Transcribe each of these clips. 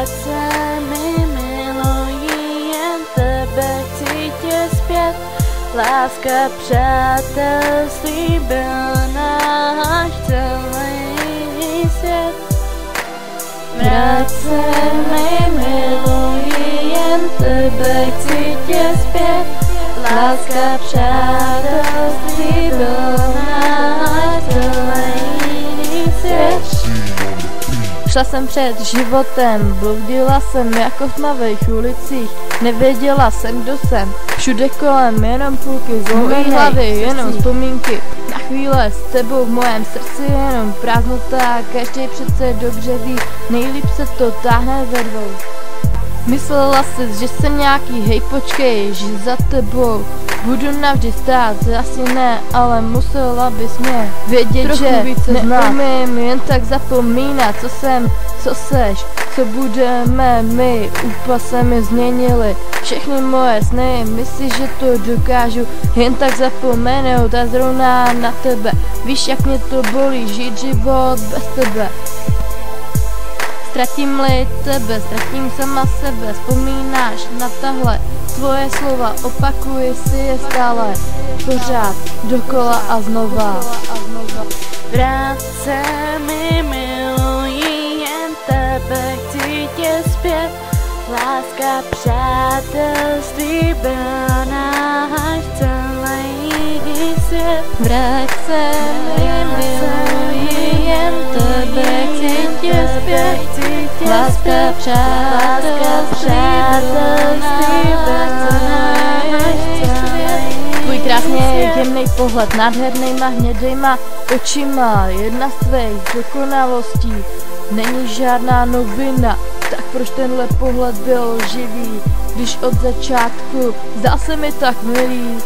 Vrať se mi, miluji, jen tebe chci tě zpět. Láska, přátelství byl náš celý svět. Vrať se mi, miluji, jen tebe chci tě zpět. Láska, přátelství byl náš celý svět. Šla jsem před životem, bloudila jsem jako v tmavých ulicích. Nevěděla jsem, kdo jsem, všude kolem jenom půlky z mojí hlavy, jenom vzpomínky. Na chvíle s tebou v mém srdci jenom prázdnota, každý přece dobře ví, nejlíp se to táhne ve dvou. Myslela jsi, že jsem nějaký, hej počkej, že za tebou budu navždy stát, asi ne, ale musela bys mě vědět, trochu že neumím jen tak zapomínat, co jsem, co seš, co budeme my, úplně se mi změnili všechny moje sny, myslíš, že to dokážu jen tak zapomenout a zrovna na tebe, víš, jak mě to bolí, žít život bez tebe. Ztratím-li tebe, ztratím sama sebe, vzpomínáš na tahle tvoje slova, opakuji si je stále, pořád, dokola a znova. Vrát se mi, miluji, jen tebe chci tě zpět. Láska, přátelství byl náš celý svět. Vrát se mi, miluji, jen tebe chci tě zpět. Láska, přátelství byl náš svět. Tvůj krásně jemnej pohled, nádhernýma hnědejma očima, jedna z tvých dokonalostí není žádná novina. Tak proč tenhle pohled byl živý, když od začátku zdál se mi tak milý.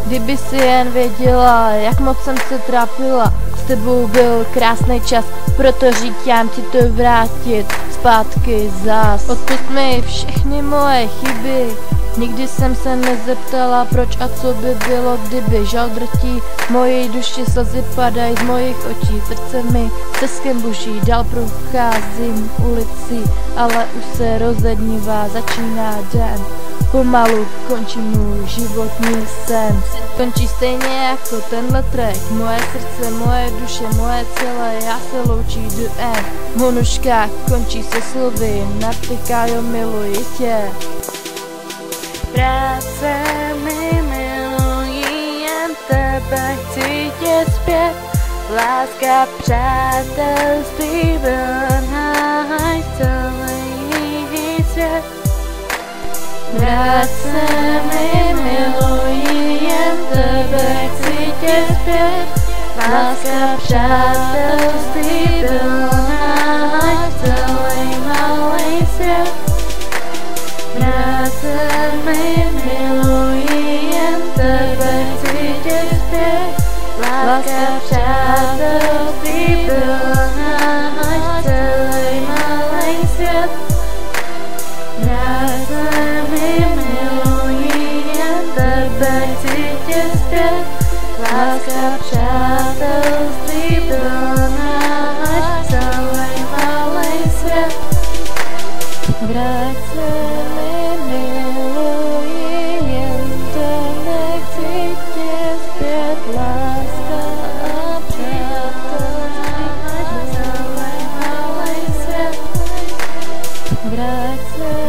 Kdyby si jen věděla, jak moc jsem se trápila, s tebou byl krásný čas, proto říkám ti to vrátit zpátky zas. Odpusť mi všechny moje chyby, nikdy jsem se nezeptala proč a co by bylo kdyby. Žal drtí mojej duši, slzy padají z mojich očí, srdce mi steskem buší, dál procházím ulicí, ale už se rozednívá, začíná den. Pomalu končí můj životní sen. Končí stejně jako tenhle track. Moje srdce, moje duše, moje tělo, já se loučí do end. Monuška končí se slovy, natýkajo miluji tě. Práce mi, miluji, jen tebe chci tě zpět. Láska, přátelství byl náš celý svět. Vrát se mi, miluji, jen tebe chci tě zpět. Láska, přátelství byl náš celý malý svět. Vrát se mi, miluji, jen tebe chci tě zpět. Láska, přátelství byl náš celý malý svět. Vrát se mi, miluji, jen tebe chci tě zpět. Láska, přátelství byl náš celý malý svět. Vrát se mi, miluji, jen tebe chci tě zpět. Láska a přátelství náš celý malý svět. Vrát se